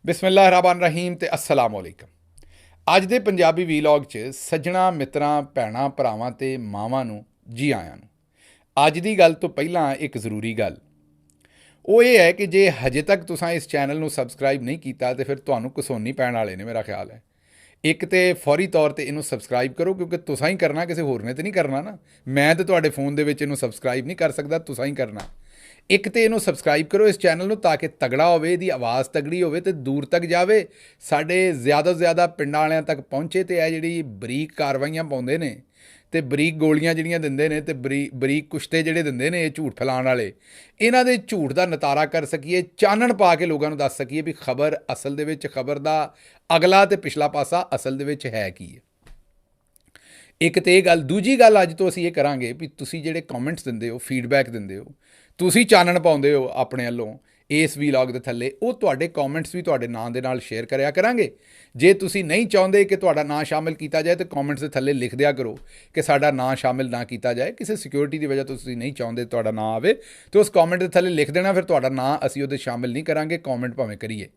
ਬਿਸਮਿਲ੍ਲਾਹਿਰ ਰਹਿਮਾਨ ਰਹੀਮ ਤੇ अस्सलाम वालेकुम। ਅੱਜ ਦੇ ਪੰਜਾਬੀ ਵੀਲੌਗ 'ਚ ਸੱਜਣਾ ਮਿੱਤਰਾਂ ਭੈਣਾਂ ਭਰਾਵਾਂ ਤੇ ਮਾਵਾਂ ਨੂੰ ਜੀ ਆਇਆਂ ਨੂੰ। ਅੱਜ ਦੀ ਗੱਲ ਤੋਂ ਪਹਿਲਾਂ ਇੱਕ ਜ਼ਰੂਰੀ ਗੱਲ ਉਹ ਇਹ ਹੈ ਕਿ ਜੇ ਹਜੇ ਤੱਕ ਤੁਸੀਂ ਇਸ ਚੈਨਲ ਨੂੰ ਸਬਸਕ੍ਰਾਈਬ ਨਹੀਂ ਕੀਤਾ ਤੇ ਫਿਰ ਤੁਹਾਨੂੰ ਕਸੋਨੀ ਪੈਣ ਵਾਲੇ ਨੇ, ਮੇਰਾ ਖਿਆਲ ਹੈ। ਇੱਕ ਤੇ ਫੌਰੀ ਤੌਰ ਤੇ ਇਹਨੂੰ ਸਬਸਕ੍ਰਾਈਬ ਕਰੋ, ਕਿਉਂਕਿ ਤੁਸੀਂ ਹੀ ਕਰਨਾ, ਕਿਸੇ ਹੋਰ ਨੇ ਤੇ ਨਹੀਂ ਕਰਨਾ ਨਾ। ਮੈਂ ਤੇ ਤੁਹਾਡੇ ਫੋਨ ਦੇ ਵਿੱਚ ਇਹਨੂੰ ਸਬਸਕ੍ਰਾਈਬ ਨਹੀਂ ਕਰ ਸਕਦਾ, ਤੁਸੀਂ ਹੀ ਕਰਨਾ। ਇੱਕ ਤੇ ਇਹਨੂੰ ਸਬਸਕ੍ਰਾਈਬ ਕਰੋ ਇਸ ਚੈਨਲ ਨੂੰ, ਤਾਂ ਕਿ ਤਗੜਾ ਹੋਵੇ, ਇਹਦੀ ਆਵਾਜ਼ ਤਗੜੀ ਹੋਵੇ ਤੇ ਦੂਰ ਤੱਕ ਜਾਵੇ, ਸਾਡੇ ਜ਼ਿਆਦਾ ਤੋਂ ਜ਼ਿਆਦਾ ਪਿੰਡਾਂ ਵਾਲਿਆਂ ਤੱਕ ਪਹੁੰਚੇ। ਤੇ ਇਹ ਜਿਹੜੀ ਬਰੀਕ ਕਾਰਵਾਈਆਂ ਪਾਉਂਦੇ ਨੇ ਤੇ ਬਰੀਕ ਗੋਲੀਆਂ ਜਿਹੜੀਆਂ ਦਿੰਦੇ ਨੇ ਤੇ ਬਰੀਕ ਕੁਸ਼ਤੇ ਜਿਹੜੇ ਦਿੰਦੇ ਨੇ ਇਹ ਝੂਠ ਫੈਲਾਉਣ ਵਾਲੇ, ਇਹਨਾਂ ਦੇ ਝੂਠ ਦਾ ਨਤਾਰਾ ਕਰ ਸਕੀਏ, ਚਾਨਣ ਪਾ ਕੇ ਲੋਕਾਂ ਨੂੰ ਦੱਸ ਸਕੀਏ ਵੀ ਖਬਰ ਅਸਲ ਦੇ ਵਿੱਚ, ਖਬਰ ਦਾ ਅਗਲਾ ਤੇ ਪਿਛਲਾ ਪਾਸਾ ਅਸਲ ਦੇ ਵਿੱਚ ਹੈ ਕੀ ਹੈ। ਇੱਕ ਤੇ ਇਹ ਗੱਲ। ਦੂਜੀ ਗੱਲ ਅੱਜ ਤੋਂ ਅਸੀਂ ਇਹ ਕਰਾਂਗੇ ਵੀ ਤੁਸੀਂ ਜਿਹੜੇ ਕਮੈਂਟਸ ਦਿੰਦੇ ਹੋ, ਫੀਡਬੈਕ ਦਿੰਦੇ ਹੋ, ਤੁਸੀਂ ਚਾਨਣ ਪਾਉਂਦੇ ਹੋ ਆਪਣੇ ਵੱਲੋਂ ਇਸ ਵੀਲੌਗ ਦੇ ਥੱਲੇ, ਉਹ ਤੁਹਾਡੇ ਕਮੈਂਟਸ ਵੀ ਤੁਹਾਡੇ ਨਾਂ ਦੇ ਨਾਲ ਸ਼ੇਅਰ ਕਰਿਆ ਕਰਾਂਗੇ। ਜੇ ਤੁਸੀਂ ਨਹੀਂ ਚਾਹੁੰਦੇ ਕਿ ਤੁਹਾਡਾ ਨਾਂ ਸ਼ਾਮਿਲ ਕੀਤਾ ਜਾਏ ਤਾਂ ਕਮੈਂਟਸ ਦੇ ਥੱਲੇ ਲਿਖ ਦਿਆ ਕਰੋ ਕਿ ਸਾਡਾ ਨਾਂ ਸ਼ਾਮਿਲ ਨਾ ਕੀਤਾ ਜਾਏ। ਕਿਸੇ ਸਿਕਿਉਰਿਟੀ ਦੀ ਵਜ੍ਹਾ ਤੋਂ ਤੁਸੀਂ ਨਹੀਂ ਚਾਹੁੰਦੇ ਤੁਹਾਡਾ ਨਾਂ ਆਵੇ ਤਾਂ ਉਸ ਕਮੈਂਟ ਦੇ ਥੱਲੇ ਲਿਖ ਦੇਣਾ, ਫਿਰ ਤੁਹਾਡਾ ਨਾਂ ਅਸੀਂ ਉਹਦੇ ਸ਼ਾਮਿਲ ਨਹੀਂ ਕਰਾਂਗੇ, ਕਮੈਂਟ ਭਾਵੇਂ ਕਰੀਏ।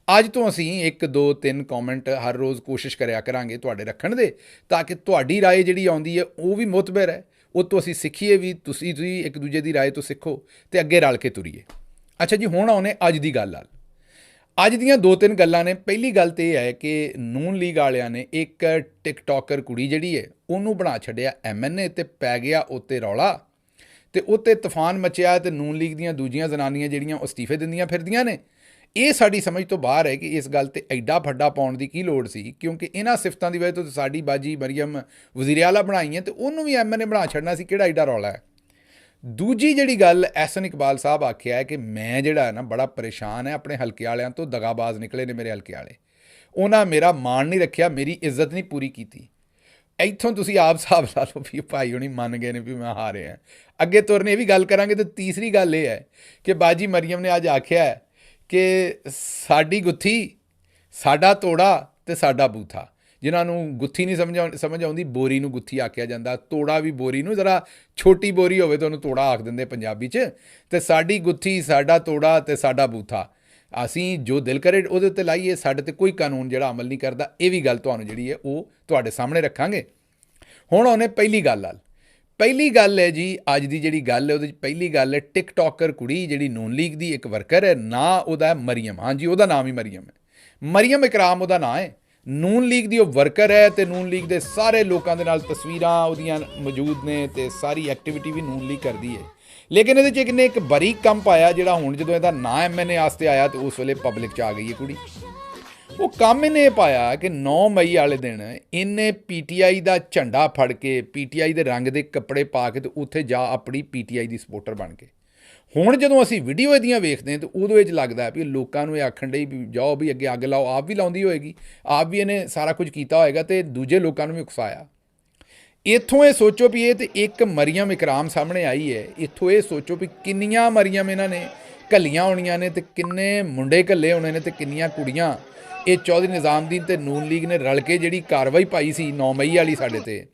ਅੱਜ ਤੋਂ ਅਸੀਂ 1 2 3 ਕਮੈਂਟ ਹਰ ਰੋਜ਼ ਕੋਸ਼ਿਸ਼ ਕਰਿਆ ਕਰਾਂਗੇ ਤੁਹਾਡੇ ਰੱਖਣ ਦੇ, ਤਾਂ ਕਿ ਤੁਹਾਡੀ ਰਾਏ ਜਿਹੜੀ ਆਉਂਦੀ ਹੈ ਉਹ ਵੀ ਮੁਤਬਰ ਹੈ, ਉਹ ਤੋਂ ਅਸੀਂ ਸਿੱਖੀਏ ਵੀ, ਤੁਸੀਂ ਇੱਕ ਦੂਜੇ ਦੀ ਰਾਏ ਤੋਂ ਸਿੱਖੋ ਤੇ ਅੱਗੇ ਰਲ ਕੇ ਤੁਰੀਏ। ਅੱਛਾ ਜੀ, ਹੁਣ ਆਉਣੇ ਅੱਜ ਦੀ ਗੱਲ ਨਾਲ। ਅੱਜ ਦੀਆਂ 2-3 ਗੱਲਾਂ ਨੇ। ਪਹਿਲੀ ਗੱਲ ਤਾਂ ਇਹ ਹੈ ਕਿ ਨੂਨ ਲੀਗ ਵਾਲਿਆਂ ਨੇ ਇੱਕ ਟਿਕਟੋਕਰ ਕੁੜੀ ਜਿਹੜੀ ਹੈ ਉਹਨੂੰ ਬਣਾ ਛੱਡਿਆ MNA, ਤੇ ਪੈ ਗਿਆ ਉੱਤੇ ਰੌਲਾ ਤੇ ਉੱਤੇ ਤੂਫਾਨ ਮਚਿਆ, ਤੇ ਨੂਨ ਲੀਗ ਦੀਆਂ ਦੂਜੀਆਂ ਜ਼ਨਾਨੀਆਂ ਜਿਹੜੀਆਂ ਉਹ ਅਸਤੀਫੇ ਦਿੰਦੀਆਂ ਫਿਰਦੀਆਂ ਨੇ। ਇਹ ਸਾਡੀ ਸਮਝ ਤੋਂ ਬਾਹਰ ਹੈ ਕਿ ਇਸ ਗੱਲ ਤੇ ਐਡਾ ਫੱਡਾ ਪਾਉਣ ਦੀ ਕੀ ਲੋੜ ਸੀ, ਕਿਉਂਕਿ ਇਹਨਾਂ ਸਿਫਤਾਂ ਦੀ ਵਜ੍ਹਾ ਤੋਂ ਸਾਡੀ ਬਾਜੀ ਮਰੀਮ ਵਜ਼ੀਰ ਆਲਾ ਬਣਾਈ ਹੈ ਤੇ ਉਹਨੂੰ ਵੀ MNA ਬਣਾ ਛੱਡਣਾ ਸੀ, ਕਿਹੜਾ ਐਡਾ ਰੌਲਾ ਹੈ। ਦੂਜੀ ਜਿਹੜੀ ਗੱਲ ਐਹਸਨ ਇਕਬਾਲ ਸਾਹਿਬ ਆਖਿਆ ਹੈ ਕਿ ਮੈਂ ਜਿਹੜਾ ਹੈ ਨਾ ਬੜਾ ਪਰੇਸ਼ਾਨ ਹੈ, ਆਪਣੇ ਹਲਕੇ ਵਾਲਿਆਂ ਤੋਂ ਦਗਾਬਾਜ਼ ਨਿਕਲੇ ਨੇ ਮੇਰੇ ਹਲਕੇ ਵਾਲੇ, ਉਹਨਾਂ ਮੇਰਾ ਮਾਣ ਨਹੀਂ ਰੱਖਿਆ, ਮੇਰੀ ਇੱਜ਼ਤ ਨਹੀਂ ਪੂਰੀ ਕੀਤੀ। ਇੱਥੋਂ ਤੁਸੀਂ ਆਪ ਹਿਸਾਬ ਲਾ ਲਓ ਵੀ ਭਾਈ ਹੁਣੀ ਮੰਨ ਗਏ ਨੇ ਵੀ ਮੈਂ ਹਾਰਿਆ। ਅੱਗੇ ਤੁਰਨੇ ਇਹ ਵੀ ਗੱਲ ਕਰਾਂਗੇ। ਤੇ ਤੀਸਰੀ ਗੱਲ ਇਹ ਹੈ ਕਿ ਬਾਜੀ ਮਰੀਮ ਨੇ ਅੱਜ ਆਖਿਆ ਹੈ ਕਿ ਸਾਡੀ ਗੁੱਥੀ, ਸਾਡਾ ਤੋੜਾ ਤੇ ਸਾਡਾ ਬੂਥਾ। ਜਿਨ੍ਹਾਂ ਨੂੰ ਗੁੱਥੀ ਨਹੀਂ ਸਮਝ ਆਉਂਦੀ, ਬੋਰੀ ਨੂੰ ਗੁੱਥੀ ਆਖਿਆ ਜਾਂਦਾ, ਤੋੜਾ ਵੀ ਬੋਰੀ ਨੂੰ, ਜ਼ਰਾ ਛੋਟੀ ਬੋਰੀ ਹੋਵੇ ਤਾਂ ਉਹਨੂੰ ਤੋੜਾ ਆਖ ਦਿੰਦੇ ਪੰਜਾਬੀ 'ਚ। ਤੇ ਸਾਡੀ ਗੁੱਥੀ, ਸਾਡਾ ਤੋੜਾ ਤੇ ਸਾਡਾ ਬੂਥਾ, ਅਸੀਂ ਜੋ ਦਿਲ ਕਰੇ ਉਹਦੇ ਉੱਤੇ ਲਾਈਏ, ਸਾਡੇ ਤੇ ਕੋਈ ਕਾਨੂੰਨ ਜਿਹੜਾ ਅਮਲ ਨਹੀਂ ਕਰਦਾ। ਇਹ ਵੀ ਗੱਲ ਤੁਹਾਨੂੰ ਜਿਹੜੀ ਹੈ ਉਹ ਤੁਹਾਡੇ ਸਾਹਮਣੇ ਰੱਖਾਂਗੇ। ਹੁਣ ਆਉਣੇ ਪਹਿਲੀ ਗੱਲ ਨਾਲ। ਪਹਿਲੀ ਗੱਲ ਹੈ ਜੀ, ਅੱਜ ਦੀ ਜਿਹੜੀ ਗੱਲ ਹੈ ਉਹਦੇ 'ਚ ਪਹਿਲੀ ਗੱਲ ਹੈ ਟਿਕਟੋਕਰ ਕੁੜੀ ਜਿਹੜੀ ਨੂਨ ਲੀਗ ਦੀ ਇੱਕ ਵਰਕਰ ਹੈ, ਨਾਂ ਉਹਦਾ ਹੈ ਮਰੀਮ। ਹਾਂਜੀ, ਉਹਦਾ ਨਾਮ ਹੀ ਮਰੀਮ ਹੈ, ਮਰੀਮ ਇਕਰਾਮ ਉਹਦਾ ਨਾਂ ਹੈ। ਨੂਨ ਲੀਗ ਦੀ ਉਹ ਵਰਕਰ ਹੈ ਤੇ ਨੂਨ ਲੀਗ ਦੇ ਸਾਰੇ ਲੋਕਾਂ ਦੇ ਨਾਲ ਤਸਵੀਰਾਂ ਉਹਦੀਆਂ ਮੌਜੂਦ ਨੇ ਤੇ ਸਾਰੀ ਐਕਟੀਵਿਟੀ ਵੀ ਨੂਨ ਲੀਗ ਕਰਦੀ ਹੈ। ਲੇਕਿਨ ਇਹਦੇ 'ਚ ਇਹਨੇ ਇੱਕ ਬਰੀਕ ਕੰਮ ਪਾਇਆ, ਜਿਹੜਾ ਹੁਣ ਜਦੋਂ ਇਹਦਾ ਨਾਂ MNA ਵਾਸਤੇ ਆਇਆ ਤੇ ਉਸ ਵੇਲੇ ਪਬਲਿਕ 'ਚ ਆ ਗਈ ਹੈ ਕੁੜੀ। ਉਹ ਕੰਮ ਇਹਨੇ ਪਾਇਆ ਕਿ 9 ਮਈ ਵਾਲੇ ਦਿਨ ਇਹਨੇ PTI ਦਾ ਝੰਡਾ ਫੜ ਕੇ, PTI ਦੇ ਰੰਗ ਦੇ ਕੱਪੜੇ ਪਾ ਕੇ ਤੇ ਉੱਥੇ ਜਾ ਆਪਣੀ PTI ਦੀ ਸਪੋਰਟਰ ਬਣ ਕੇ। ਹੁਣ ਜਦੋਂ ਅਸੀਂ ਵੀਡੀਓ ਇਹਦੀਆਂ ਵੇਖਦੇ ਹਾਂ ਤਾਂ ਉਹਦੇ ਵਿੱਚ ਲੱਗਦਾ ਵੀ ਲੋਕਾਂ ਨੂੰ ਇਹ ਆਖਣ ਡਈ ਵੀ ਜਾਓ ਵੀ ਅੱਗੇ ਅੱਗ ਲਾਓ। ਆਪ ਵੀ ਲਾਉਂਦੀ ਹੋਏਗੀ, ਆਪ ਵੀ ਇਹਨੇ ਸਾਰਾ ਕੁਝ ਕੀਤਾ ਹੋਏਗਾ ਤੇ ਦੂਜੇ ਲੋਕਾਂ ਨੂੰ ਵੀ ਉਕਸਾਇਆ। ਇੱਥੋਂ ਇਹ ਸੋਚੋ ਵੀ ਇਹ ਤੇ ਇੱਕ ਮਰੀਮ ਇਕਰਾਮ ਸਾਹਮਣੇ ਆਈ ਹੈ, ਇੱਥੋਂ ਇਹ ਸੋਚੋ ਵੀ ਕਿੰਨੀਆਂ ਮਰੀਮ ਇਹਨਾਂ ਨੇ ਘੱਲੀਆਂ ਹੋਣੀਆਂ ਨੇ ਤੇ ਕਿੰਨੇ ਮੁੰਡੇ ਘੱਲੇ ਹੋਣੇ ਨੇ ਤੇ ਕਿੰਨੀਆਂ ਕੁੜੀਆਂ। ਇਹ ਚੌਧਰੀ ਨਿਜ਼ਾਮਦੀਨ ਤੇ ਨੂਨ ਲੀਗ ਨੇ ਰਲ ਕੇ ਜਿਹੜੀ ਕਾਰਵਾਈ ਪਾਈ ਸੀ 9 ਮਈ ਵਾਲੀ ਸਾਡੇ ਤੇ,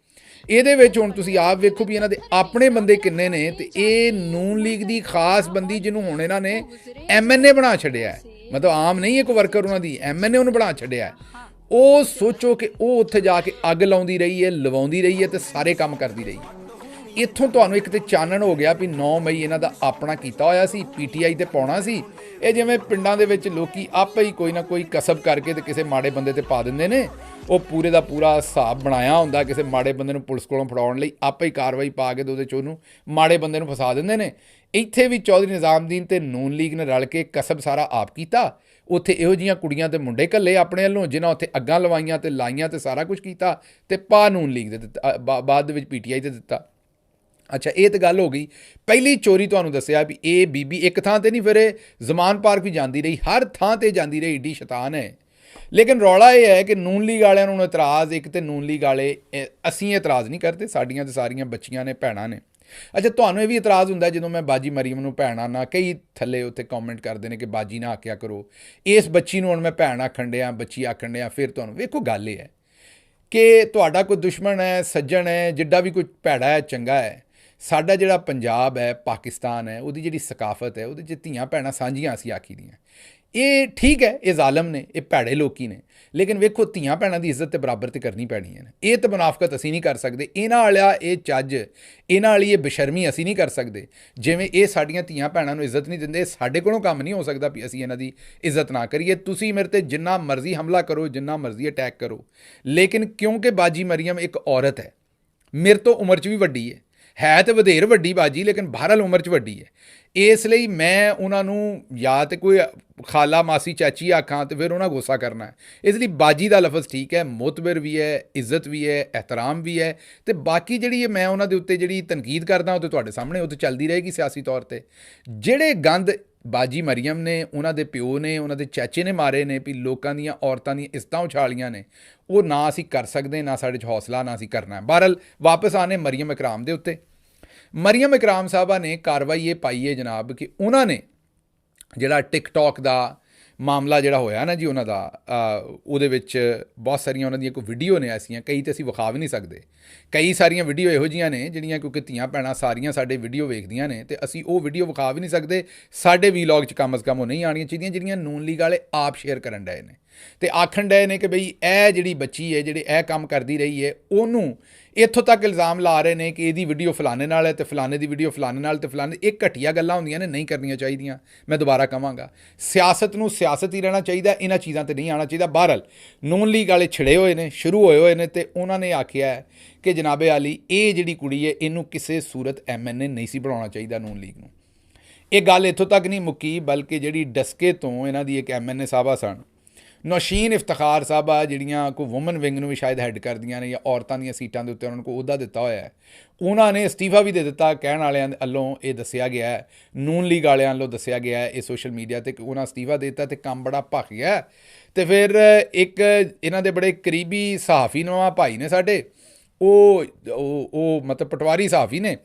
ਇਹਦੇ ਵਿੱਚ ਹੁਣ ਤੁਸੀਂ ਆਪ ਵੇਖੋ ਵੀ ਇਹਨਾਂ ਦੇ ਆਪਣੇ ਬੰਦੇ ਕਿੰਨੇ ਨੇ। ਤੇ ਇਹ ਨੂਨ ਲੀਗ ਦੀ ਖਾਸ ਬੰਦੀ ਜਿਹਨੂੰ ਹੁਣ ਇਹਨਾਂ ਨੇ MNA ਬਣਾ ਛੱਡਿਆ, ਮਤਲਬ ਆਮ ਨਹੀਂ ਇੱਕ ਵਰਕਰ ਉਹਨਾਂ ਦੀ, MNA ਉਹਨੂੰ ਬਣਾ ਛੱਡਿਆ। ਉਹ ਸੋਚੋ ਕਿ ਉਹ ਉੱਥੇ ਜਾ ਕੇ ਅੱਗ ਲਾਉਂਦੀ ਰਹੀ ਹੈ, ਲਵਾਉਂਦੀ ਰਹੀ ਹੈ ਤੇ ਸਾਰੇ ਕੰਮ ਕਰਦੀ ਰਹੀ। ਇੱਥੋਂ ਤੁਹਾਨੂੰ ਇੱਕ ਤੇ ਚਾਨਣ ਹੋ ਗਿਆ ਵੀ 9 ਮਈ ਇਹਨਾਂ ਦਾ ਆਪਣਾ ਕੀਤਾ ਹੋਇਆ ਸੀ, PTI ਤੇ ਪਾਉਣਾ ਸੀ। ਇਹ ਜਿਵੇਂ ਪਿੰਡਾਂ ਦੇ ਵਿੱਚ ਲੋਕੀ ਆਪੇ ਹੀ ਕੋਈ ਨਾ ਕੋਈ ਕਸਬ ਕਰਕੇ ਤੇ ਕਿਸੇ ਮਾੜੇ ਬੰਦੇ ਤੇ ਪਾ ਦਿੰਦੇ ਨੇ। ਉਹ ਪੂਰੇ ਦਾ ਪੂਰਾ ਹਿਸਾਬ ਬਣਾਇਆ ਹੁੰਦਾ ਕਿਸੇ ਮਾੜੇ ਬੰਦੇ ਨੂੰ ਪੁਲਿਸ ਕੋਲੋਂ ਫੜਾਉਣ ਲਈ, ਆਪੇ ਹੀ ਕਾਰਵਾਈ ਪਾ ਕੇ ਤੇ ਉਹਦੇ 'ਚ ਉਹਨੂੰ ਮਾੜੇ ਬੰਦੇ ਨੂੰ ਫਸਾ ਦਿੰਦੇ ਨੇ। ਇੱਥੇ ਵੀ ਚੌਧਰੀ ਨਿਜ਼ਾਮਦੀਨ ਤੇ ਨੂਨ ਲੀਗ ਨੇ ਰਲ ਕੇ ਕਸਬ ਸਾਰਾ ਆਪ ਕੀਤਾ। ਉੱਥੇ ਇਹੋ ਜਿਹੀਆਂ ਕੁੜੀਆਂ ਤੇ ਮੁੰਡੇ ਘੱਲੇ ਆਪਣੇ ਵੱਲੋਂ, ਜਿਨ੍ਹਾਂ ਉੱਥੇ ਅੱਗਾਂ ਲਵਾਈਆਂ ਤੇ ਲਾਈਆਂ ਤੇ ਸਾਰਾ ਕੁਝ ਕੀਤਾ ਤੇ ਪਾ ਨੂਨ ਲੀਗ ਦੇ ਦਿੱਤਾ, ਬਾਅਦ ਦੇ ਵਿੱਚ PTI ਤੇ ਦਿੱਤਾ। ਅੱਛਾ, ਇਹ ਤਾਂ ਗੱਲ ਹੋ ਗਈ। ਪਹਿਲੀ ਚੋਰੀ ਤੁਹਾਨੂੰ ਦੱਸਿਆ ਵੀ ਇਹ ਬੀਬੀ ਇੱਕ ਥਾਂ ਤੇ ਨਹੀਂ, ਫਿਰ ਇਹ ਜ਼ਮਾਨ ਪਾਰਕ ਵੀ ਜਾਂਦੀ ਰਹੀ, ਹਰ ਥਾਂ ਤੇ ਜਾਂਦੀ ਰਹੀ, ਏਡੀ ਸ਼ੈਤਾਨ ਹੈ। ਲੇਕਿਨ ਰੌਲਾ ਇਹ ਹੈ ਕਿ ਨੂਨ ਲੀਗ ਵਾਲਿਆਂ ਨੂੰ ਇਤਰਾਜ਼, ਇੱਕ ਤੇ ਨੂਨ ਲੀਗ ਵਾਲੇ, ਅਸੀਂ ਇਤਰਾਜ਼ ਨਹੀਂ ਕਰਦੇ, ਸਾਡੀਆਂ ਤੇ ਸਾਰੀਆਂ ਬੱਚੀਆਂ ਨੇ, ਭੈਣਾਂ ਨੇ। ਅੱਛਾ, ਤੁਹਾਨੂੰ ਇਹ ਵੀ ਇਤਰਾਜ਼ ਹੁੰਦਾ ਜਦੋਂ ਮੈਂ ਬਾਜੀ ਮਰੀਮ ਨੂੰ ਭੈਣ ਆਨਾ, ਕਈ ਥੱਲੇ ਉੱਥੇ ਕਮੈਂਟ ਕਰਦੇ ਨੇ ਕਿ ਬਾਜੀ ਨਾ ਆਖਿਆ ਕਰੋ, ਇਸ ਬੱਚੀ ਨੂੰ ਹੁਣ ਮੈਂ ਭੈਣ ਆਖਣ ਡਿਆ, ਬੱਚੀ ਆਖਣ ਡਿਆ। ਫਿਰ ਤੁਹਾਨੂੰ ਵੇਖੋ ਗੱਲ ਇਹ ਹੈ ਕਿ ਤੁਹਾਡਾ ਕੋਈ ਦੁਸ਼ਮਣ ਹੈ, ਸੱਜਣ ਹੈ, ਜਿੱਡਾ ਵੀ ਕੋਈ ਭੈੜਾ ਹੈ, ਚੰਗਾ ਹੈ, ਸਾਡਾ ਜਿਹੜਾ ਪੰਜਾਬ ਹੈ, ਪਾਕਿਸਤਾਨ ਹੈ, ਉਹਦੀ ਜਿਹੜੀ ਸਕਾਫਤ ਹੈ, ਉਹਦੇ 'ਚ ਧੀਆਂ ਭੈਣਾਂ ਸਾਂਝੀਆਂ ਅਸੀਂ ਆਖੀ ਦੀਆਂ। ਇਹ ਠੀਕ ਹੈ, ਇਹ ਜ਼ਾਲਮ ਨੇ, ਇਹ ਭੈੜੇ ਲੋਕੀ ਨੇ, ਲੇਕਿਨ ਵੇਖੋ ਧੀਆਂ ਭੈਣਾਂ ਦੀ ਇੱਜ਼ਤ ਤੇ ਬਰਾਬਰ ਤੇ ਕਰਨੀ ਪੈਣੀ ਹੈ। ਇਹ ਤਾਂ ਮੁਨਾਫਕਤ ਅਸੀਂ ਨਹੀਂ ਕਰ ਸਕਦੇ, ਇਹਨਾਂ ਵਾਲਾ ਇਹ ਚੱਜ, ਇਹਨਾਂ ਵਾਲੀ ਇਹ ਬੇਸ਼ਰਮੀ ਅਸੀਂ ਨਹੀਂ ਕਰ ਸਕਦੇ। ਜਿਵੇਂ ਇਹ ਸਾਡੀਆਂ ਧੀਆਂ ਭੈਣਾਂ ਨੂੰ ਇੱਜ਼ਤ ਨਹੀਂ ਦਿੰਦੇ, ਸਾਡੇ ਕੋਲੋਂ ਕੰਮ ਨਹੀਂ ਹੋ ਸਕਦਾ ਵੀ ਅਸੀਂ ਇਹਨਾਂ ਦੀ ਇੱਜ਼ਤ ਨਾ ਕਰੀਏ। ਤੁਸੀਂ ਮੇਰੇ ਤੇ ਜਿੰਨਾ ਮਰਜ਼ੀ ਹਮਲਾ ਕਰੋ, ਜਿੰਨਾ ਮਰਜ਼ੀ ਅਟੈਕ ਕਰੋ, ਲੇਕਿਨ ਕਿਉਂਕਿ ਬਾਜੀ ਮਰੀਮ ਇੱਕ ਔਰਤ ਹੈ, ਮੇਰੇ ਤੋਂ ਉਮਰ 'ਚ ਵੀ ਵੱਡੀ ਹੈ ਤੇ ਵਧੇਰ ਵੱਡੀ ਬਾਜੀ, ਲੇਕਿਨ ਬਹਰਹਾਲ ਉਮਰ 'ਚ ਵੱਡੀ ਹੈ। ਇਸ ਲਈ ਮੈਂ ਉਹਨਾਂ ਨੂੰ ਜਾਂ ਤਾਂ ਕੋਈ ਖਾਲਾ ਮਾਸੀ ਚਾਚੀ ਆਖਾਂ ਤੇ ਫਿਰ ਉਹਨਾਂ ਗੁੱਸਾ ਕਰਨਾ ਹੈ। ਇਸ ਲਈ ਬਾਜੀ ਦਾ ਲਫ਼ਜ਼ ਠੀਕ ਹੈ, ਮੁਤਬਰ ਵੀ ਹੈ, ਇੱਜ਼ਤ ਵੀ ਹੈ, ਇਹਤਰਾਮ ਵੀ ਹੈ। ਤੇ ਬਾਕੀ ਜਿਹੜੀ ਮੈਂ ਉਹਨਾਂ ਦੇ ਉੱਤੇ ਜਿਹੜੀ ਤਨਕੀਦ ਕਰਦਾ ਉਹ ਤਾਂ ਤੁਹਾਡੇ ਸਾਹਮਣੇ ਉਹ ਤਾਂ ਚੱਲਦੀ ਰਹੇਗੀ ਸਿਆਸੀ ਤੌਰ 'ਤੇ। ਜਿਹੜੇ ਗੰਦ ਬਾਜੀ ਮਰੀਮ ਨੇ, ਉਹਨਾਂ ਦੇ ਪਿਓ ਨੇ, ਉਹਨਾਂ ਦੇ ਚਾਚੇ ਨੇ ਮਾਰੇ ਨੇ, ਵੀ ਲੋਕਾਂ ਦੀਆਂ ਔਰਤਾਂ ਦੀਆਂ ਇੱਜ਼ਤਾਂ ਉਛਾਲੀਆਂ ਨੇ, ਉਹ ਨਾ ਅਸੀਂ ਕਰ ਸਕਦੇ, ਨਾ ਸਾਡੇ 'ਚ ਹੌਸਲਾ, ਨਾ ਅਸੀਂ ਕਰਨਾ ਹੈ। ਬਹਰਹਾਲ ਵਾਪਸ ਆਨੇ ਮਰੀਮ ਇਕਰਾਮ ਦੇ ਉੱਤੇ। ਮਰੀਮ ਇਕਰਾਮ ਸਾਹਿਬਾ ਨੇ ਕਾਰਵਾਈ ਇਹ ਪਾਈ ਹੈ ਜਨਾਬ ਕਿ ਉਹਨਾਂ ਨੇ ਜਿਹੜਾ ਟਿਕਟੌਕ ਦਾ ਮਾਮਲਾ ਜਿਹੜਾ ਹੋਇਆ ਨਾ ਜੀ ਉਹਨਾਂ ਦਾ, ਉਹਦੇ ਵਿੱਚ ਬਹੁਤ ਸਾਰੀਆਂ ਉਹਨਾਂ ਦੀਆਂ ਕੋਈ ਵੀਡੀਓ ਨੇ ਐਸੀਆਂ, ਕਈ ਤਾਂ ਅਸੀਂ ਵਿਖਾ ਵੀ ਨਹੀਂ ਸਕਦੇ। ਕਈ ਸਾਰੀਆਂ ਵੀਡੀਓ ਇਹੋ ਜਿਹੀਆਂ ਨੇ ਜਿਹੜੀਆਂ, ਕਿਉਂਕਿ ਧੀਆਂ ਭੈਣਾਂ ਸਾਰੀਆਂ ਸਾਡੇ ਵੀਡੀਓ ਵੇਖਦੀਆਂ ਨੇ ਤੇ ਅਸੀਂ ਉਹ ਵੀਡੀਓ ਵਿਖਾ ਵੀ ਨਹੀਂ ਸਕਦੇ। ਸਾਡੇ ਵੀਲੌਗ 'ਚ ਕਮ ਅਜ਼ ਕਮ ਉਹ ਨਹੀਂ ਆਉਣੀਆਂ ਚਾਹੀਦੀਆਂ ਜਿਹੜੀਆਂ ਨੂਨ ਲੀਗ ਵਾਲੇ ਆਪ ਸ਼ੇਅਰ ਕਰਨ ਡਏ ਨੇ ਤੇ ਆਖਣ ਡਏ ਨੇ ਕਿ ਬਈ ਇਹ ਜਿਹੜੀ ਬੱਚੀ ਹੈ, ਜਿਹੜੇ ਇਹ ਕੰਮ ਕਰਦੀ ਰਹੀ ਹੈ, ਉਹਨੂੰ ਇੱਥੋਂ ਤੱਕ ਇਲਜ਼ਾਮ ਲਾ ਰਹੇ ਨੇ ਕਿ ਇਹਦੀ ਵੀਡੀਓ ਫਲਾਣੇ ਨਾਲ ਹੈ ਤੇ ਫਲਾਣੇ ਦੀ ਵੀਡੀਓ ਫਲਾਣੇ ਨਾਲ ਤੇ ਫਲਾਣੇ। ਇਹ ਘਟੀਆ ਗੱਲਾਂ ਹੁੰਦੀਆਂ ਨੇ, ਨਹੀਂ ਕਰਨੀਆਂ ਚਾਹੀਦੀਆਂ। ਮੈਂ ਦੁਬਾਰਾ ਕਹਾਂਗਾ, ਸਿਆਸਤ ਨੂੰ ਸਿਆਸਤ ਹੀ ਰਹਿਣਾ ਚਾਹੀਦਾ, ਇਹਨਾਂ ਚੀਜ਼ਾਂ ਤੇ ਨਹੀਂ ਆਉਣਾ ਚਾਹੀਦਾ। ਬਹਰਹਾਲ ਨੂਨ ਲੀਗ ਵਾਲੇ ਛਿੜੇ ਹੋਏ ਨੇ, ਸ਼ੁਰੂ ਹੋਏ ਨੇ ਤੇ ਉਹਨਾਂ ਨੇ ਆਖਿਆ ਕਿ ਜਨਾਬੇ ਆਲੀ ਇਹ ਜਿਹੜੀ ਕੁੜੀ ਹੈ ਇਹਨੂੰ ਕਿਸੇ ਸੂਰਤ MNA ਨਹੀਂ ਸੀ ਬਣਾਉਣਾ ਚਾਹੀਦਾ ਨੂਨ ਲੀਗ ਨੂੰ। ਇਹ ਗੱਲ ਇੱਥੋਂ ਤੱਕ ਨਹੀਂ ਮੁੱਕੀ, ਬਲਕਿ ਜਿਹੜੀ ਡਸਕੇ ਤੋਂ ਇਹਨਾਂ ਦੀ ਇੱਕ MNA ਸਾਹਿਬਾ ਸਨ, ਨੌਸ਼ੀਨ ਇਫਤਖਾਰ ਸਾਹਿਬਾ, ਜਿਹੜੀਆਂ ਕੋਈ ਵੂਮਨ ਵਿੰਗ ਨੂੰ ਵੀ ਸ਼ਾਇਦ ਹੈੱਡ ਕਰਦੀਆਂ ਨੇ ਜਾਂ ਔਰਤਾਂ ਦੀਆਂ ਸੀਟਾਂ ਦੇ ਉੱਤੇ ਉਹਨਾਂ ਨੂੰ ਕੋਈ ਅਹੁਦਾ ਦਿੱਤਾ ਹੋਇਆ ਹੈ, ਉਹਨਾਂ ਨੇ ਅਸਤੀਫਾ ਵੀ ਦੇ ਦਿੱਤਾ। ਕਹਿਣ ਵਾਲਿਆਂ ਵੱਲੋਂ ਇਹ ਦੱਸਿਆ ਗਿਆ ਹੈ, ਨੂਨ ਲੀਗ ਵਾਲਿਆਂ ਵੱਲੋਂ ਦੱਸਿਆ ਗਿਆ ਹੈ ਇਹ ਸੋਸ਼ਲ ਮੀਡੀਆ 'ਤੇ, ਕਿ ਉਹਨਾਂ ਅਸਤੀਫਾ ਦੇ ਦਿੱਤਾ ਤੇ ਕੰਮ ਬੜਾ ਭਖ ਗਿਆ। ਤੇ ਫਿਰ ਇੱਕ ਇਹਨਾਂ ਦੇ ਬੜੇ ਕਰੀਬੀ ਸਹਾਫੀ ਨਵਾਂ ਭਾਈ ਨੇ ਸਾਡੇ, ਉਹ ਮਤਲਬ ਪਟਵਾਰੀ ਸਹਾਫੀ ਨੇ,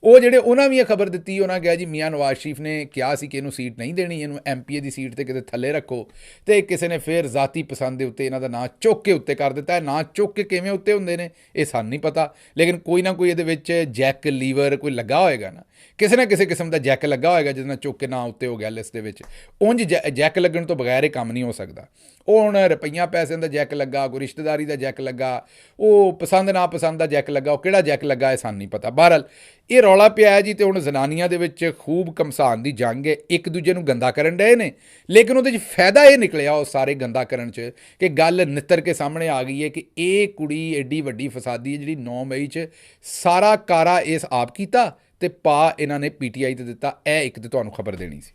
ਉਹ ਜਿਹੜੇ ਉਹਨਾਂ ਵੀ ਇਹ ਖਬਰ ਦਿੱਤੀ। ਉਹਨਾਂ ਕਿਹਾ ਜੀ ਮੀਆਂ ਨਵਾਜ਼ ਸ਼ਰੀਫ ਨੇ ਕਿਹਾ ਸੀ ਕਿ ਇਹਨੂੰ ਸੀਟ ਨਹੀਂ ਦੇਣੀ, ਇਹਨੂੰ MPA ਦੀ ਸੀਟ 'ਤੇ ਕਿਤੇ ਥੱਲੇ ਰੱਖੋ, ਤੇ ਕਿਸੇ ਨੇ ਫਿਰ ਜ਼ਾਤੀ ਪਸੰਦ ਦੇ ਉੱਤੇ ਇਹਨਾਂ ਦਾ ਨਾਂ ਚੁੱਕ ਕੇ ਉੱਤੇ ਕਰ ਦਿੱਤਾ। ਨਾਂ ਚੁੱਕ ਕੇ ਕਿਵੇਂ ਉੱਤੇ ਹੁੰਦੇ ਨੇ ਇਹ ਸਾਨੂੰ ਨਹੀਂ ਪਤਾ, ਲੇਕਿਨ ਕੋਈ ਨਾ ਕੋਈ ਇਹਦੇ ਵਿੱਚ ਜੈਕ ਲੀਵਰ ਕੋਈ ਲੱਗਾ ਹੋਏਗਾ ਨਾ, ਕਿਸੇ ਨਾ ਕਿਸੇ ਕਿਸਮ ਦਾ ਜੈਕ ਲੱਗਾ ਹੋਏਗਾ ਜਿਹਦੇ ਨਾਲ ਚੁੱਕ ਕੇ ਨਾਂ ਉੱਤੇ ਹੋ ਗਿਆ ਲਿਸਟ ਦੇ ਵਿੱਚ। ਉਂਝ ਜੈਕ ਲੱਗਣ ਤੋਂ ਬਗੈਰ ਇਹ ਕੰਮ ਨਹੀਂ ਹੋ ਸਕਦਾ। ਉਹ ਹੁਣ ਰੁਪਈਆਂ ਪੈਸਿਆਂ ਦਾ ਜੈਕ ਲੱਗਾ, ਕੋਈ ਰਿਸ਼ਤੇਦਾਰੀ ਦਾ ਜੈਕ ਲੱਗਾ, ਉਹ ਪਸੰਦ ਨਾ ਪਸੰਦ ਦਾ ਜੈਕ ਲੱਗਾ, ਉਹ ਕਿਹੜਾ ਜੈਕ ਲੱਗਾ ਇਹ ਸਾਨੂੰ ਨਹੀਂ ਪਤਾ। ਬਹਰਹਾਲ ਇਹ ਰੌਲਾ ਪਿਆ ਹੈ ਜੀ, ਤੇ ਹੁਣ ਜ਼ਨਾਨੀਆਂ ਦੇ ਵਿੱਚ ਖੂਬ ਘਮਸਾਨ ਦੀ ਜੰਗ ਹੈ, ਇੱਕ ਦੂਜੇ ਨੂੰ ਗੰਦਾ ਕਰਨ ਡਏ ਨੇ, ਲੇਕਿਨ ਉਹਦੇ 'ਚ ਫਾਇਦਾ ਇਹ ਨਿਕਲਿਆ ਉਸ ਸਾਰੇ ਗੰਦਾ ਕਰਨ 'ਚ ਕਿ ਗੱਲ ਨਿੱਤਰ ਕੇ ਸਾਹਮਣੇ ਆ ਗਈ ਹੈ ਕਿ ਇਹ ਕੁੜੀ ਐਡੀ ਵੱਡੀ ਫਸਾਦੀ ਹੈ ਜਿਹੜੀ 9 ਮਈ 'ਚ ਸਾਰਾ ਕਾਰਾ ਇਸ ਆਪ ਕੀਤਾ ਤੇ ਪਾ ਇਹਨਾਂ ਨੇ PTI ਤੇ ਦਿੱਤਾ। ਇਹ ਇੱਕ ਤੇ ਤੁਹਾਨੂੰ ਖਬਰ ਦੇਣੀ ਸੀ।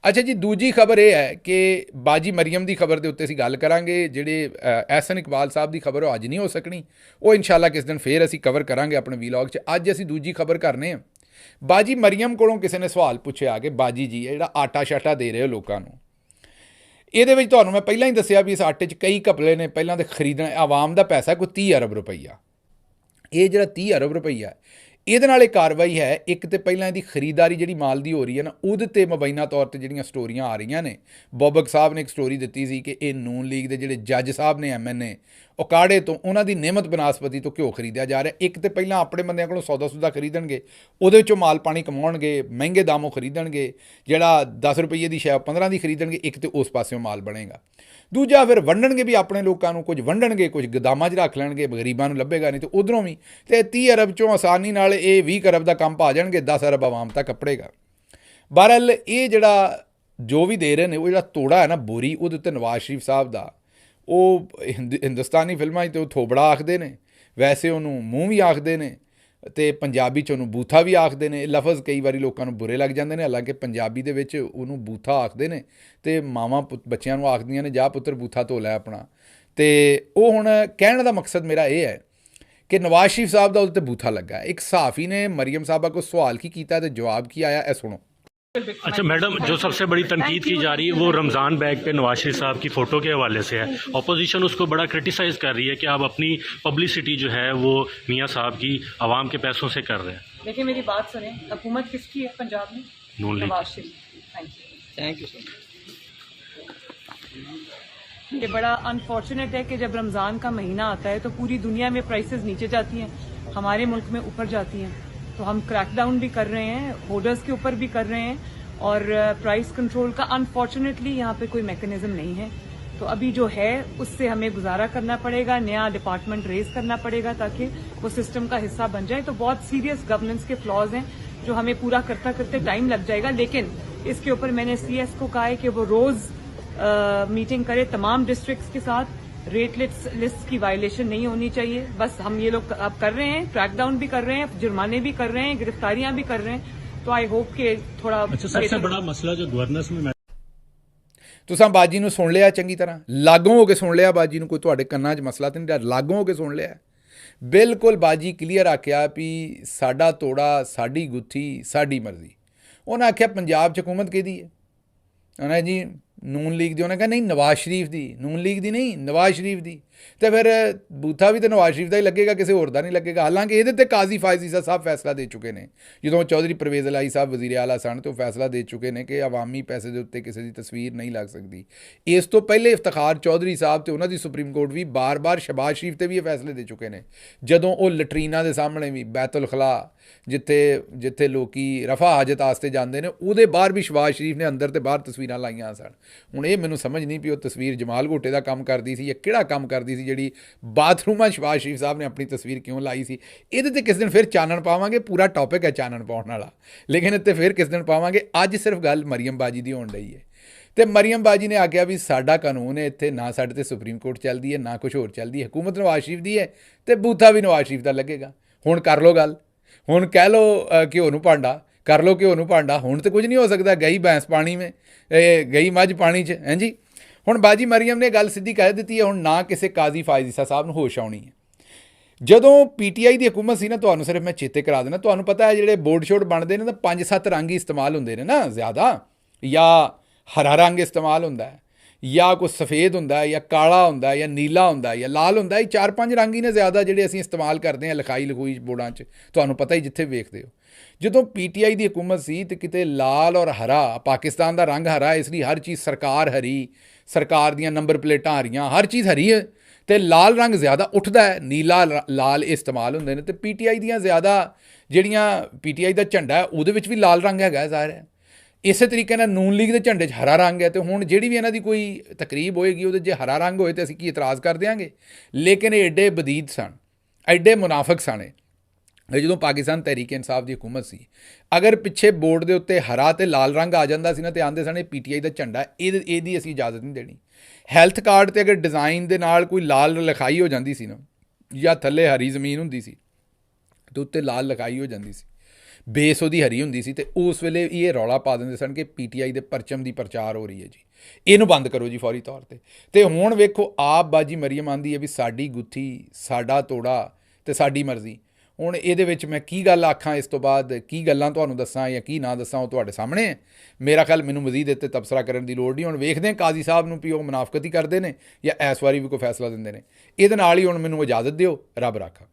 ਅੱਛਾ ਜੀ, ਦੂਜੀ ਖਬਰ ਇਹ ਹੈ ਕਿ ਬਾਜੀ ਮਰੀਮ ਦੀ ਖਬਰ ਦੇ ਉੱਤੇ ਅਸੀਂ ਗੱਲ ਕਰਾਂਗੇ। ਜਿਹੜੇ ਐਹਸਨ ਇਕਬਾਲ ਸਾਹਿਬ ਦੀ ਖਬਰ ਉਹ ਅੱਜ ਨਹੀਂ ਹੋ ਸਕਣੀ, ਉਹ ਇਨਸ਼ਾਅੱਲਾ ਕਿਸ ਦਿਨ ਫੇਰ ਅਸੀਂ ਕਵਰ ਕਰਾਂਗੇ ਆਪਣੇ ਵੀਲੌਗ 'ਚ। ਅੱਜ ਅਸੀਂ ਦੂਜੀ ਖਬਰ ਕਰਨੇ ਹਾਂ। ਬਾਜੀ ਮਰੀਮ ਕੋਲੋਂ ਕਿਸੇ ਨੇ ਸਵਾਲ ਪੁੱਛਿਆ ਕਿ ਬਾਜੀ ਜੀ ਇਹ ਜਿਹੜਾ ਆਟਾ ਸ਼ਾਟਾ ਦੇ ਰਹੇ ਹੋ ਲੋਕਾਂ ਨੂੰ, ਇਹਦੇ ਵਿੱਚ ਤੁਹਾਨੂੰ ਮੈਂ ਪਹਿਲਾਂ ਹੀ ਦੱਸਿਆ ਵੀ ਇਸ ਆਟੇ 'ਚ ਕਈ ਘਪਲੇ ਨੇ। ਪਹਿਲਾਂ ਤਾਂ ਖਰੀਦਣਾ ਆਵਾਮ ਦਾ ਪੈਸਾ ਕੋਈ 30 ਅਰਬ ਰੁਪਈਆ, ਇਹ ਜਿਹੜਾ 30 ਅਰਬ ਰੁਪਈਆ ਇਹਦੇ ਨਾਲ ਇਹ ਕਾਰਵਾਈ ਹੈ। ਇੱਕ ਤਾਂ ਪਹਿਲਾਂ ਇਹਦੀ ਖਰੀਦਦਾਰੀ ਜਿਹੜੀ ਮਾਲ ਦੀ ਹੋ ਰਹੀ ਹੈ ਨਾ, ਉਹਦੇ 'ਤੇ ਮੁਬੈਨਾ ਤੌਰ 'ਤੇ ਜਿਹੜੀਆਂ ਸਟੋਰੀਆਂ ਆ ਰਹੀਆਂ ਨੇ, ਬੋਬਕ ਸਾਹਿਬ ਨੇ ਇੱਕ ਸਟੋਰੀ ਦਿੱਤੀ ਸੀ ਕਿ ਇਹ ਨੂਨ ਲੀਗ ਦੇ ਜਿਹੜੇ ਜੱਜ ਸਾਹਿਬ ਨੇ MNA ਉਕਾੜੇ ਤੋਂ, ਉਹਨਾਂ ਦੀ ਨਿਯਮਤ ਬਨਾਸਪਤੀ ਤੋਂ ਘਿਓ ਖਰੀਦਿਆ ਜਾ ਰਿਹਾ। ਇੱਕ ਤਾਂ ਪਹਿਲਾਂ ਆਪਣੇ ਬੰਦਿਆਂ ਕੋਲੋਂ ਸੌਦਾ ਖਰੀਦਣਗੇ, ਉਹਦੇ ਵਿੱਚੋਂ ਮਾਲ ਪਾਣੀ ਕਮਾਉਣਗੇ, ਮਹਿੰਗੇ ਦਾਮੋਂ ਖਰੀਦਣਗੇ, ਜਿਹੜਾ 10 ਰੁਪਈਏ ਦੀ ਸ਼ੈ 15 ਦੀ ਖਰੀਦਣਗੇ, ਇੱਕ ਤਾਂ ਉਸ ਪਾਸਿਓਂ ਮਾਲ ਬਣੇਗਾ। ਦੂਜਾ ਫਿਰ ਵੰਡਣਗੇ ਵੀ ਆਪਣੇ ਲੋਕਾਂ ਨੂੰ, ਕੁਝ ਵੰਡਣਗੇ, ਕੁਝ ਗੋਦਾਮਾਂ 'ਚ ਰੱਖ ਲੈਣਗੇ, ਗਰੀਬਾਂ ਨੂੰ ਲੱਭੇਗਾ ਨਹੀਂ, ਤੇ ਉਧਰੋਂ ਵੀ ਤੇ 30 ਅਰਬ 'ਚੋਂ ਆਸਾਨੀ ਨਾਲ ਇਹ 20 ਅਰਬ ਦਾ ਕੰਮ ਪਾ ਜਾਣਗੇ, 10 ਅਰਬ ਆਵਾਮ ਤੱਕ ਕੱਪੜੇਗਾ। ਬਹਰਹਾਲ ਇਹ ਜਿਹੜਾ ਜੋ ਵੀ ਦੇ ਰਹੇ ਨੇ, ਉਹ ਜਿਹੜਾ ਤੋੜਾ ਹੈ ਨਾ ਬੋਰੀ, ਉਹਦੇ ਉੱਤੇ ਨਵਾਜ਼ ਸ਼ਰੀਫ ਸਾਹਿਬ ਦਾ, ਉਹ ਹਿੰਦੁਸਤਾਨੀ ਫਿਲਮਾਂ 'ਚ ਤੇ ਉਹ ਥੋਬੜਾ ਆਖਦੇ ਨੇ, ਵੈਸੇ ਉਹਨੂੰ ਮੂੰਹ ਵੀ ਆਖਦੇ ਨੇ, ਤੇ ਪੰਜਾਬੀ 'ਚ ਉਹਨੂੰ ਬੂਥਾ ਵੀ ਆਖਦੇ ਨੇ। ਲਫ਼ਜ਼ ਕਈ ਵਾਰੀ ਲੋਕਾਂ ਨੂੰ ਬੁਰੇ ਲੱਗ ਜਾਂਦੇ ਨੇ, ਹਾਲਾਂਕਿ ਪੰਜਾਬੀ ਦੇ ਵਿੱਚ ਉਹਨੂੰ ਬੂਥਾ ਆਖਦੇ ਨੇ, ਤੇ ਮਾਵਾਂ ਬੱਚਿਆਂ ਨੂੰ ਆਖਦੀਆਂ ਨੇ ਜਾ ਪੁੱਤਰ ਬੂਥਾ ਧੋ ਲੈ ਆਪਣਾ। ਤੇ ਉਹ ਹੁਣ ਕਹਿਣ ਦਾ ਮਕਸਦ ਮੇਰਾ ਇਹ ਹੈ ਕਿ ਨਵਾਜ਼ ਸ਼ਰੀਫ ਸਾਹਿਬ ਦਾ ਉਹਦੇ 'ਤੇ ਬੂਥਾ ਲੱਗਾ। ਇੱਕ ਸਹਾਫੀ ਨੇ ਮਰੀਮ ਸਾਹਿਬਾ को सवाल की ਕੀਤਾ ਤੇ ਜਵਾਬ ਕੀ ਆਇਆ, ਇਹ ਸੁਣੋ। अच्छा मैडम, जो सबसे बड़ी तनकीद की जा रही है वो रमज़ान बैग पे नवाज शरीफ साहब की फ़ोटो के हवाले से है। अपोजिशन उसको बड़ा क्रिटिसाइज़ कर रही है कि आप अपनी पब्लिसिटी जो है वो मियाँ साहब की आवाम के पैसों से कर रहे हैं। देखिए मेरी बात सुने, हुकूमत किसकी है पंजाब में? Noon League. Nawaz Sharif. Thank you sir. ये बड़ा अनफॉर्चुनेट है कि जब रमज़ान का महीना आता है तो पूरी दुनिया में प्राइसेस नीचे जाती हैं, हमारे मुल्क में ऊपर जाती हैं। तो हम क्रैकडाउन भी कर रहे हैं, होर्डर्स के ऊपर भी कर रहे हैं, और प्राइस कंट्रोल का अनफॉर्चुनेटली यहाँ पे कोई मैकेनिज्म नहीं है। तो अभी जो है उससे हमें गुजारा करना पड़ेगा, नया डिपार्टमेंट रेज करना पड़ेगा ताकि वो सिस्टम का हिस्सा बन जाए। तो बहुत सीरियस गवर्नेंस के फ्लॉज हैं जो हमें पूरा करते करते टाइम लग जाएगा, लेकिन इसके ऊपर मैंने CS को कहा है कि वो रोज मीटिंग करे तमाम डिस्ट्रिक्ट्स के साथ। रेट लिस्ट की वायलेशन नहीं होनी चाहिए। बस हम ये लोग अब कर रहे हैं, क्रैकडाउन भी कर रहे हैं, जुर्माने भी कर रहे हैं, गिरफ्तारियां भी कर रहे हैं। तो आई होप कि थोड़ा अच्छा, सबसे बड़ा मसला जो गवर्नेंस में ਤੁਸੀਂ ਬਾਜੀ ਨੂੰ ਸੁਣ ਲਿਆ ਚੰਗੀ ਤਰ੍ਹਾਂ, ਲਾਗੋਂ ਹੋ ਕੇ ਸੁਣ ਲਿਆ ਬਾਜੀ ਨੂੰ, ਕੋਈ ਤੁਹਾਡੇ ਕੰਨਾਂ 'ਚ ਮਸਲਾ ਤਾਂ ਨਹੀਂ, ਲਾਗੋਂ ਹੋ ਕੇ ਸੁਣ ਲਿਆ। ਬਿਲਕੁਲ ਬਾਜੀ ਕਲੀਅਰ ਆਖਿਆ ਵੀ ਸਾਡਾ ਤੋੜਾ, ਸਾਡੀ ਗੁੱਥੀ, ਸਾਡੀ ਮਰਜ਼ੀ। ਉਹਨਾਂ ਆਖਿਆ ਪੰਜਾਬ 'ਚ ਹਕੂਮਤ ਕਿਹਦੀ ਹੈ? ਉਹਨਾਂ ਜੀ ਨੂਨ ਲੀਗ ਦੀ। ਉਹਨੇ ਕਿਹਾ ਨਹੀਂ, ਨਵਾਜ਼ ਸ਼ਰੀਫ ਦੀ। ਨੂਨ ਲੀਗ ਦੀ ਨਹੀਂ, ਨਵਾਜ਼ ਸ਼ਰੀਫ ਦੀ। ਤੇ ਫਿਰ ਬੂਥਾ ਵੀ ਤਾਂ ਨਵਾਜ਼ ਸ਼ਰੀਫ ਦਾ ਹੀ ਲੱਗੇਗਾ, ਕਿਸੇ ਹੋਰ ਦਾ ਨਹੀਂ ਲੱਗੇਗਾ। ਹਾਲਾਂਕਿ ਇਹਦੇ ਤੇ ਕਾਜ਼ੀ ਫਾਇਜ਼ ਈਸਾ ਸਾਹਿਬ ਫੈਸਲਾ ਦੇ ਚੁੱਕੇ ਨੇ। ਜਦੋਂ ਚੌਧਰੀ ਪਰਵੇਜ਼ ਇਲਾਹੀ ਸਾਹਿਬ ਵਜ਼ੀਰ ਆਲਾ ਸਨ ਤੇ ਉਹ ਫੈਸਲਾ ਦੇ ਚੁੱਕੇ ਨੇ ਕਿ ਆਵਾਮੀ ਪੈਸੇ ਦੇ ਉੱਤੇ ਕਿਸੇ ਦੀ ਤਸਵੀਰ ਨਹੀਂ ਲੱਗ ਸਕਦੀ। ਇਸ ਤੋਂ ਪਹਿਲੇ ਇਫਤਖਾਰ ਚੌਧਰੀ ਸਾਹਿਬ ਤੇ ਉਹਨਾਂ ਦੀ ਸੁਪਰੀਮ ਕੋਰਟ ਵੀ ਬਾਰ-ਬਾਰ ਸ਼ਬਾਜ਼ ਸ਼ਰੀਫ ਤੇ ਵੀ ਇਹ ਫੈਸਲੇ ਦੇ ਚੁੱਕੇ ਨੇ। ਜਦੋਂ ਉਹ ਲਟਰੀਨਾਂ ਦੇ ਸਾਹਮਣੇ ਵੀ ਬੈਤੁਲ ਖਲਾ ਜਿੱਥੇ ਲੋਕੀ ਰਫਾ ਹਾਜਤ ਵਾਸਤੇ ਜਾਂਦੇ ਨੇ, ਉਹਦੇ ਬਾਹਰ ਵੀ ਸ਼ਬਾਜ਼ ਸ਼ਰੀਫ ਨੇ ਅੰਦਰ ਤੇ ਬਾਹਰ ਤਸਵੀਰਾਂ ਲਾਈਆਂ ਸਨ। ਹੁਣ ਇਹ ਮੈਨੂੰ ਸਮਝ ਨਹੀਂ ਵੀ ਉਹ ਤਸਵੀਰ ਜਮਾਲ ਘੋਟੇ ਦਾ ਕੰਮ ਕਰਦੀ ਸੀ ਜਾਂ ਕਿਹੜਾ ਕੰਮ ਕਰਦੀ ਸੀ ਜਿਹੜੀ ਬਾਥਰੂਮਾਂ ਸ਼ਬਾਜ਼ ਸ਼ਰੀਫ ਸਾਹਿਬ ਨੇ ਆਪਣੀ ਤਸਵੀਰ ਕਿਉਂ ਲਾਈ ਸੀ। ਇਹਦੇ ਤੇ ਕਿਸੇ ਦਿਨ ਫਿਰ ਚਾਨਣ ਪਾਵਾਂਗੇ। ਪੂਰਾ ਟੌਪਿਕ ਹੈ ਚਾਨਣ ਪਾਉਣ ਵਾਲਾ, ਲੇਕਿਨ ਇੱਥੇ ਫਿਰ ਕਿਸੇ ਦਿਨ ਪਾਵਾਂਗੇ। ਅੱਜ ਸਿਰਫ ਗੱਲ ਮਰੀਮ ਬਾਜੀ ਦੀ ਹੋਣ ਰਹੀ ਹੈ। ਤੇ ਮਰੀਮ ਬਾਜੀ ਨੇ ਆਖਿਆ ਵੀ ਸਾਡਾ ਕਾਨੂੰਨ ਹੈ, ਇੱਥੇ ਨਾ ਸਾਡੇ ਤੇ ਸੁਪਰੀਮ ਕੋਰਟ ਚੱਲਦੀ ਹੈ, ਨਾ ਕੁਝ ਹੋਰ ਚੱਲਦੀ ਹੈ। ਹਕੂਮਤ ਨਵਾਜ਼ ਸ਼ਰੀਫ ਦੀ ਹੈ ਤੇ ਬੂਥਾ ਵੀ ਨਵਾਜ਼ ਸ਼ਰੀਫ ਦਾ ਲੱਗੇਗਾ। ਹੁਣ ਕਰ ਲਓ ਗੱਲ, ਹੁਣ ਕਹਿ ਲਓ ਘਿਓ ਨੂੰ ਭਾਂਡਾ, ਕਰ ਲਓ ਘਿਓ ਨੂੰ ਭਾਂਡਾ। ਹੁਣ ਤਾਂ ਕੁਝ ਨਹੀਂ ਹੋ ਸਕਦਾ। ਗਈ ਭੈਂਸ ਪਾਣੀ ਮੇ, ਗਈ ਮੱਝ ਪਾਣੀ 'ਚ, ਹੈਂ ਜੀ। ਹੁਣ ਬਾਜੀ ਮਰੀਮ ਨੇ ਗੱਲ ਸਿੱਧੀ ਕਹਿ ਦਿੱਤੀ ਹੈ, ਹੁਣ ਨਾ ਕਿਸੇ ਕਾਜ਼ੀ ਫਾਇਜ਼ ਈਸਾ ਸਾਹਿਬ ਨੂੰ ਹੋਸ਼ ਆਉਣੀ ਹੈ। ਜਦੋਂ PTI ਦੀ ਹਕੂਮਤ ਸੀ ਨਾ, ਤੁਹਾਨੂੰ ਸਿਰਫ ਮੈਂ ਚੇਤੇ ਕਰਾ ਦੇਣਾ, ਤੁਹਾਨੂੰ ਪਤਾ ਹੈ ਜਿਹੜੇ ਬੋਰਡ ਸ਼ੋਰਡ ਬਣਦੇ ਨੇ ਤਾਂ 5-7 ਰੰਗ ਹੀ ਇਸਤੇਮਾਲ ਹੁੰਦੇ ਨੇ ਨਾ ਜ਼ਿਆਦਾ। ਜਾਂ ਹਰਾ ਰੰਗ ਇਸਤੇਮਾਲ ਹੁੰਦਾ ਹੈ, ਜਾਂ ਕੋਈ ਸਫੇਦ ਹੁੰਦਾ ਹੈ, ਜਾਂ ਕਾਲਾ ਹੁੰਦਾ ਹੈ, ਜਾਂ ਨੀਲਾ ਹੁੰਦਾ ਹੈ, ਜਾਂ ਲਾਲ ਹੁੰਦਾ ਹੈ। 4-5 ਰੰਗ ਹੀ ਨੇ ਜ਼ਿਆਦਾ ਜਿਹੜੇ ਅਸੀਂ ਇਸਤੇਮਾਲ ਕਰਦੇ ਹਾਂ ਲਿਖਾਈ ਲਖੂਈ ਬੋਰਡਾਂ 'ਚ, ਤੁਹਾਨੂੰ ਪਤਾ ਹੀ ਜਿੱਥੇ ਵੇਖਦੇ ਹੋ। ਜਦੋਂ PTI ਦੀ ਹਕੂਮਤ ਸੀ ਤੇ ਕਿਤੇ ਲਾਲ ਔਰ ਹਰਾ, ਪਾਕਿਸਤਾਨ ਦਾ ਰੰਗ ਹਰਾ, ਇਸ ਲਈ ਹਰ ਚੀਜ਼ ਸਰਕਾਰ ਹਰੀ, ਸਰਕਾਰ ਦੀਆਂ ਨੰਬਰ ਪਲੇਟਾਂ ਹਰੀਆਂ, ਹਰ ਚੀਜ਼ ਹਰੀ ਹੈ। ਤੇ ਲਾਲ ਰੰਗ ਜ਼ਿਆਦਾ ਉੱਠਦਾ ਹੈ, ਨੀਲਾ ਲਾਲ ਇਸਤੇਮਾਲ ਹੁੰਦੇ ਨੇ। ਤੇ PTI ਦੀਆਂ ਜ਼ਿਆਦਾ ਜਿਹੜੀਆਂ PTI ਦਾ ਝੰਡਾ ਹੈ ਉਹਦੇ ਵਿੱਚ ਵੀ ਲਾਲ ਰੰਗ ਹੈਗਾ ਜ਼ਾਹਿਰ। ਇਸੇ ਤਰੀਕੇ ਨਾਲ ਨੂਨ ਲੀਗ ਦੇ ਝੰਡੇ 'ਚ ਹਰਾ ਰੰਗ ਹੈ। ਤੇ ਹੁਣ ਜਿਹੜੀ ਵੀ ਇਹਨਾਂ ਦੀ ਕੋਈ ਤਕਰੀਬ ਹੋਏਗੀ ਉਹਦੇ 'ਚ ਹਰਾ ਰੰਗ ਹੋਏ ਤੇ ਅਸੀਂ ਕੀ ਇਤਰਾਜ਼ ਕਰ ਦਿਆਂਗੇ? ਲੇਕਿਨ ਇਹ ਐਡੇ ਬਦੀਦ ਸਨ, ਐਡੇ ਮੁਨਾਫਿਕ ਸਨ। ਜਦੋਂ ਪਾਕਿਸਤਾਨ ਤਹਿਰੀਕ ਇਨਸਾਫ ਦੀ ਹਕੂਮਤ ਸੀ, ਅਗਰ ਪਿੱਛੇ ਬੋਰਡ ਦੇ ਉੱਤੇ ਹਰਾ ਤੇ ਲਾਲ ਰੰਗ ਆ ਜਾਂਦਾ ਸੀ ਨਾ ਤੇ ਆਂਦੇ ਸਨ ਇਹ PTI ਦਾ ਝੰਡਾ, ਇਹਦੀ ਅਸੀਂ ਇਜਾਜ਼ਤ ਨਹੀਂ ਦੇਣੀ। ਹੈਲਥ ਕਾਰਡ 'ਤੇ ਅਗਰ ਡਿਜ਼ਾਈਨ ਦੇ ਨਾਲ ਕੋਈ ਲਾਲ ਲਿਖਾਈ ਹੋ ਜਾਂਦੀ ਸੀ ਨਾ, ਜਾਂ ਥੱਲੇ ਹਰੀ ਜ਼ਮੀਨ ਹੁੰਦੀ ਸੀ ਤੇ ਉੱਤੇ ਲਾਲ ਲਿਖਾਈ ਹੋ ਜਾਂਦੀ ਸੀ, ਬੇਸ ਉਹਦੀ ਹਰੀ ਹੁੰਦੀ ਸੀ, ਤੇ ਉਸ ਵੇਲੇ ਇਹ ਰੌਲਾ ਪਾ ਦਿੰਦੇ ਸਨ ਕਿ PTI ਦੇ ਪਰਚਮ ਦੀ ਪ੍ਰਚਾਰ ਹੋ ਰਹੀ ਹੈ ਜੀ, ਇਹਨੂੰ ਬੰਦ ਕਰੋ ਜੀ ਫੌਰੀ ਤੌਰ 'ਤੇ। ਤੇ ਹੁਣ ਵੇਖੋ ਆਪ ਬਾਜੀ ਮਰੀਮ ਆਂਦੀ ਹੈ ਵੀ ਸਾਡੀ ਗੁੱਥੀ, ਸਾਡਾ ਤੋੜਾ ਤੇ ਸਾਡੀ ਮਰਜ਼ੀ। ਹੁਣ ਇਹਦੇ ਵਿੱਚ ਮੈਂ ਕੀ ਗੱਲ ਆਖਾਂ, ਇਸ ਤੋਂ ਬਾਅਦ ਕੀ ਗੱਲਾਂ ਤੁਹਾਨੂੰ ਦੱਸਾਂ ਜਾਂ ਕੀ ਨਾ ਦੱਸਾਂ, ਉਹ ਤੁਹਾਡੇ ਸਾਹਮਣੇ ਹੈ। ਮੇਰਾ ਖਿਆਲ ਮੈਨੂੰ ਮਜ਼ੀਦ ਇੱਥੇ ਤਬਸਰਾ ਕਰਨ ਦੀ ਲੋੜ ਨਹੀਂ। ਹੁਣ ਵੇਖਦੇ ਹਾਂ ਕਾਜ਼ੀ ਸਾਹਿਬ ਨੂੰ ਵੀ ਉਹ ਮੁਨਾਫਕਤ ਹੀ ਕਰਦੇ ਨੇ ਜਾਂ ਇਸ ਵਾਰੀ ਵੀ ਕੋਈ ਫੈਸਲਾ ਦਿੰਦੇ ਨੇ। ਇਹਦੇ ਨਾਲ ਹੀ ਹੁਣ ਮੈਨੂੰ ਇਜਾਜ਼ਤ ਦਿਓ। ਰੱਬ ਰਾਖਾ।